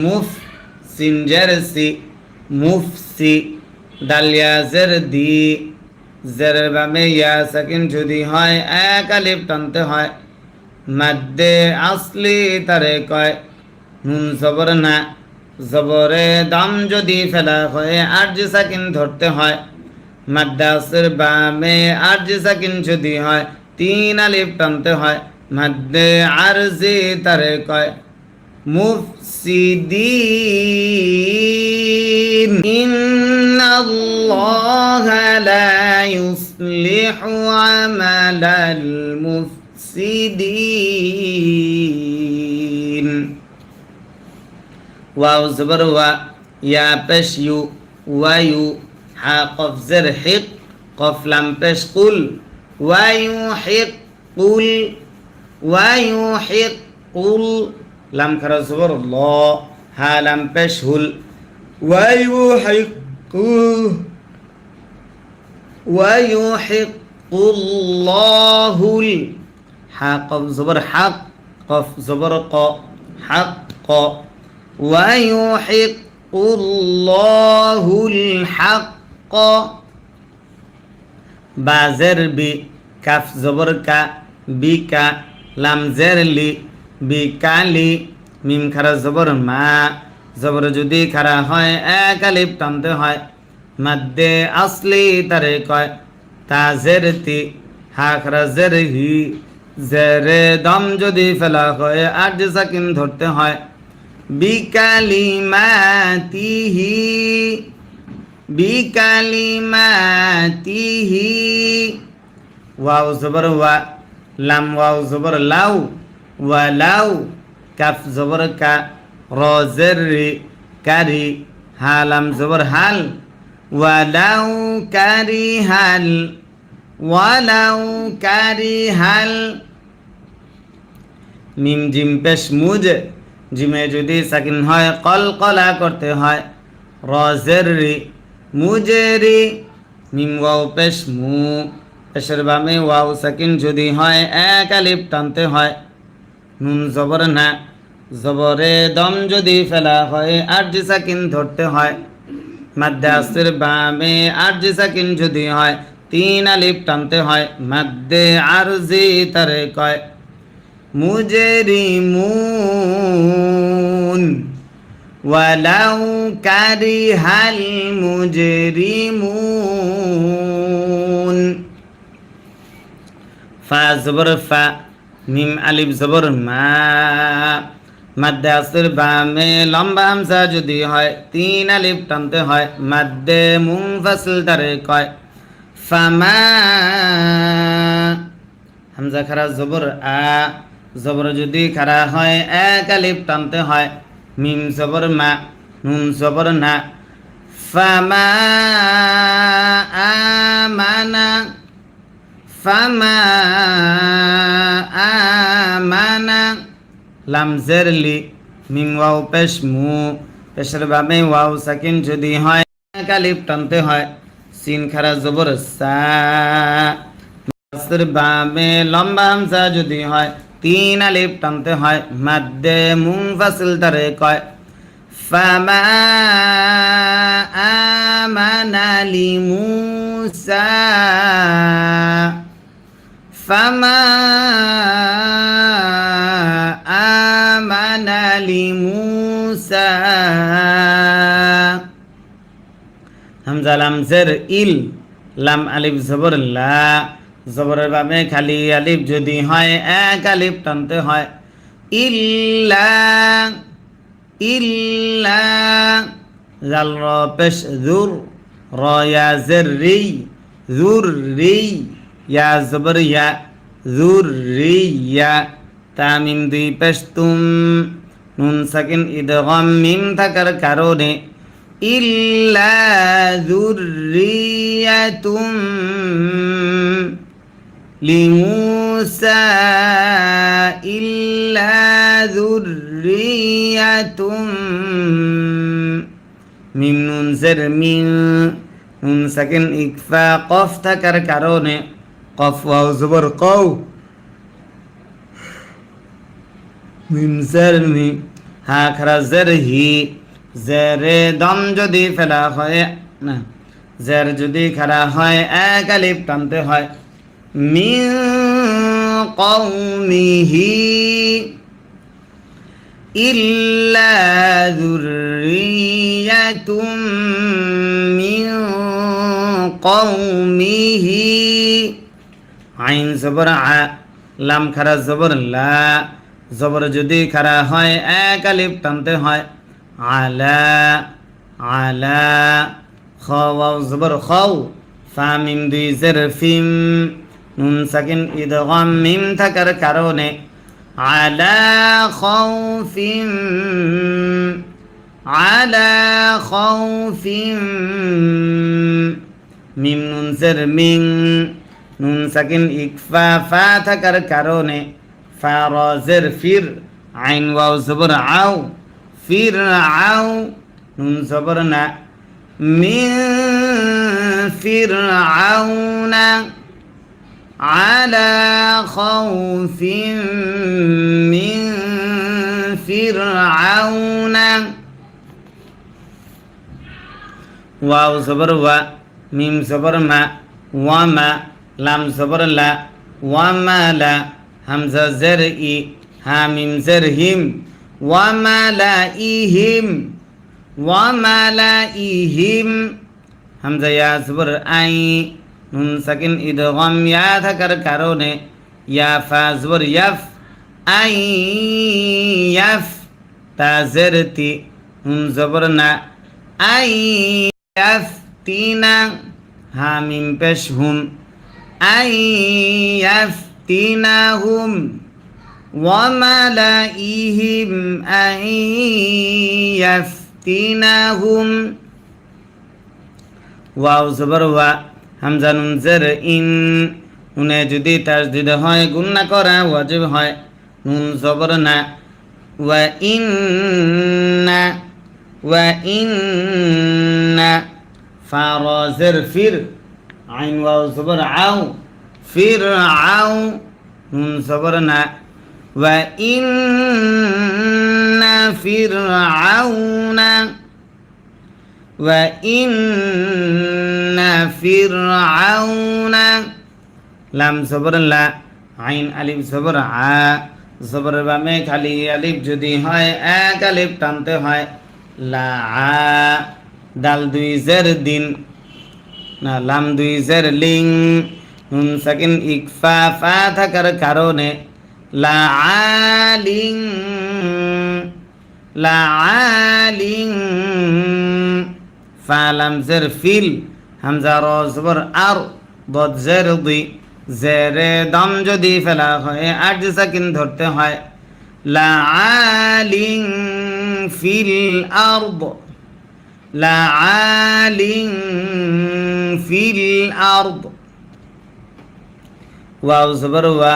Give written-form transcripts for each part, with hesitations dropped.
মুফ সিনজের C মুফসি Dalia জের দি জেরের বামে ইয়া সাকিন যদি হয় এক আলিফ টানতে হয় মাদ্দে আসলি তারে কয় নুন জবর না জবরে দাম যদি ফেলা হয় আরজি সাকিন ধরতে হয় মাদ্দে আসর বামে আরজি সাকিন যদি হয় তিন আলিফ টানতে হয় মাদ্দে আরজি তারে কয় মুফসিদিন ইন্নাল্লাহা লা ইউসলিহু আমালাল মুফসিদিন ওয়াও জবর ওয়া ইয়া পেশ ইউ ওয়ায়ু হা কফ জের হিক কফ লাম পেশ কুল ওয়ায়ু হিক কুল ওয়ায়ু হিক কুল লাম খারা জবর ল হা লাম পেশ হুল ওয়ায়ু হিক ওয়ায়ু হিক কুল্লাহুল হা কফ জবর হাক কফ জবর ক হাক ক ويحق الله الحق بازر بي كاف زبر كا بيكا لام زر لي بيكالي মিম খারা জবর মা জবর যদি খারা হয় এক আলিফ টানতে হয় মাদ্দে আসলি তারে কয় তাজের তি হা খারা জের হি জেরে দম যদি ফেলা হয় আরজি সাকিন ধরতে হয় বিকালিমাতিহি বিকালিমাতিহি ওয়াও জবর ওয়া লাম ওয়াও জবর লাউ ওয়া লাউ কাফ জবর কা র জের রি কারি হা লাম জবর হাল ওয়া লাউ কারি হাল ওয়া লাউ কারি হাল মিম জিম পেশ মুজ জিমে যদি সাকিন হয় কলকলা করতে হয় রজের রি মুজেরি মিম ওয়াও পেশ মু পেশের বামে ওয়াও সাকিন যদি হয় এক আলিফ টানতে হয় নুন জবর না জবরে দম যদি ফেলা হয় আরজি সাকিন ধরতে হয় মাদ্দে আসর বামে আরজি সাকিন যদি হয় তিন আলিফ টানতে হয় মাদ্দে আরজি তারে কয় মুজরিমুন ওয়ালাউ কারিহাল মুজরিমুন ফা জবর ফা মিম আলিফ জবর মা মাদ্দে আসর বামে লম্বা হামজা যদি হয় তিন আলিফ টানতে হয় মাদ্দে মুনফাসিল তারে কয় ফামা হামজা খারা জবর আ জবর যদি খারা হয় এক আলিফ টানতে হয় মিম জবর মা নুন জবর না ফামা আমানা ফামা আমানা লাম জের লি মিম ওয়াও পেশ মু পেশের বামে ওয়াও সাকিন যদি হয় এক আলিফ টানতে হয় সিন খারা জবর সা আসর বামে লম্বা হামজা যদি হয় তিন আলিফ টানতে হয় মাদ্দে মুনফাসিল তারে কয় ফামা আমানা লিমুসা ফামা আমানা লিমুসা হামজা লাম জের ইল লাম আলিফ জবর লা জবরের বামে খালি আলিফ যদি হয় এক আলিফ টানতে হয় ইল্লা ইল্লা জাল র পেশ জুর র ইয়া জের রি জুর রি ইয়া জবর ইয়া জুর রি ইয়া তামিম দুই পেশ তুম নুন সাকিন ইদগাম মিম থাকার কারণে ইল্লা যুররিয়াতুম লিমুসা ইল্লা যুররিয়াতুম মিম নুন জের মিন নুন সাকিন ইকফা কফ থাকার কারণে কফ ওয়াও জবর কও মিম জের মি হা খারা জের হি, জেরে দম যদি ফেলা হয় না, জের যদি খারা হয় এক আলিফ টানতে হয়। মিন কওমিহি ইল্লা যুররিয়াতুম মিন কওমিহি। আইন জবর আ, লাম খারা জবর লা, জবর যদি খারা হয় এক আলিফ টানতে হয়। আলা, আলা। খ ওয়াও জবর খাও, ফা মিম দুই জের ফিম, নুন সাকিন ইদগাম মিম থাকার কারণে আলা খাউফিম, আলা খাউফিম। মিম নুন জের মিং, নুন সাকিন ইকফা ফা থাকার কারণে ফা র জের ফির, আইন ওয়াও জবর আও, ফির আও, নুন জবর না, মিন ফির আউনা, আলা খাউফিম মিন ফির আউনা। ওয়াও জবর ওয়া, মিম জবর মা, ওয়া মা, লাম জবর লা, ওয়া মা লা, হামজা জের ই, হা মিম জের হিম, ওয়া মা লা ইহিম, ওয়া মা লা ইহিম। হামজা ইয়া জবর আই, নুন সাকিন ইদগাম ইয়া থাকার কারণে ইয়া ফা জবর ইয়াফ, আই ইয়াফ, তা জের তি, নুন জবর না, আই ইয়াফতিনা, হা মিম পেশ হুম, আই ইয়াফতিনাহুম, ওয়া মালাইহিম আই ইয়াফতিনাহুম। ওয়াও জবর ওয়া, হামজা নুন জের ইন, নুনে যদি তাসদিদ হয় গুন্না করা ওয়াজিব হয়। নুন জবর না, ওয়া ইন্না, ওয়া ইন্না। ফা র জের ফির, আইন ওয়াও জবর আও, ফির আও, নুন জবর না, ওয়া ইন্না ফির আউনা, ওয়া ইন্না ফির আউনা। লাম জবর লা, আইন আলিফ জবর আ, জবর বামে খালি আলিফ যদি হয় এক আলিফ টানতে হয়। লা আ, দাল দুই জের দিন, না লাম দুই জের লিং, নুন সাকিন ইকফা ফা থাকার কারণে লা আলিং, লা আলিং। ফা লাম জের ফিল, হামজা র জবর আর, বদ জের দি, জেরে দম যদি ফেলা হয় আট সাকিন ধরতে হয়। লা আলিং ফিল আরদ, লা আলিং ফিল আরদ। ওয়াও জবর ওয়া,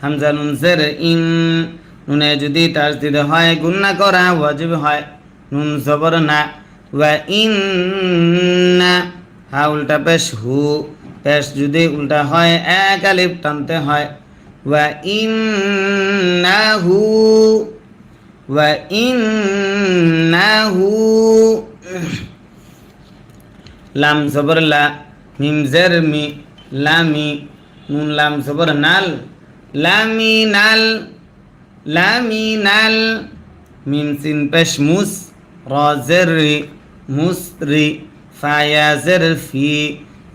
হামজা নুন জের ইন, নুনে যদি তাসদিদ হয় গুন্না করা ওয়াজিব হয়। নুন জবর না, ওয়া ইন্না, হা উল্টা পেশ হু, পেশ যদি উল্টা হয় এক আলিফ টানতে হয়। ওয়া ইন্নাহু, ওয়া ইন্নাহু। লাম জবর লা, মিম জের মি, লামি, নুন লাম জবর নাল, লামিনাল, লামিনাল। মিম সিন পেশ মুস, র জের রি, মুসরি, ফা ইয়া জের ফি,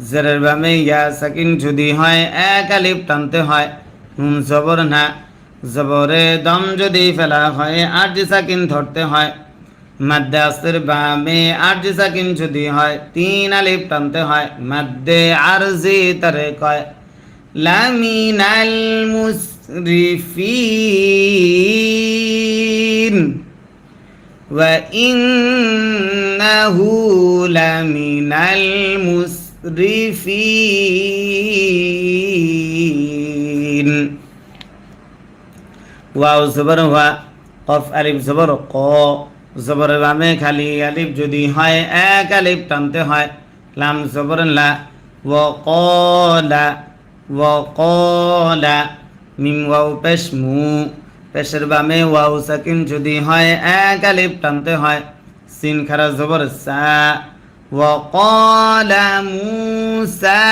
জেরের বামে ইয়া সাকিন যদি হয় এক আলিফ টানতে হয়। নুন জবর না, জবরে দম যদি ফেলা হয় আট সাকিন ধরতে হয়। মাদ্দে আসর বামে আট সাকিন যদি হয় তিন আলিফ টানতে হয়। মাদ্দে আরজি তারে কয়। লামিনাল মুসরিফিন, ওয়া ইন্নাহু লামিনাল মুসরিফিন। ওয়াও জবর ওয়া, কফ আলিফ জবর ক, জবর বামে খালি আলিফ যদি হয় এক আলিফ টানতে হয়। লাম জবর লা, ওয়া ক্বালা, ওয়া ক্বালা। মিম ওয়াও পেশ মু, পেশের বামে ওয়াও সাকিন যদি হয় এক আলিফ টানতে হয় সিন খারা জবর সা ওয়া ক্বালা মূসা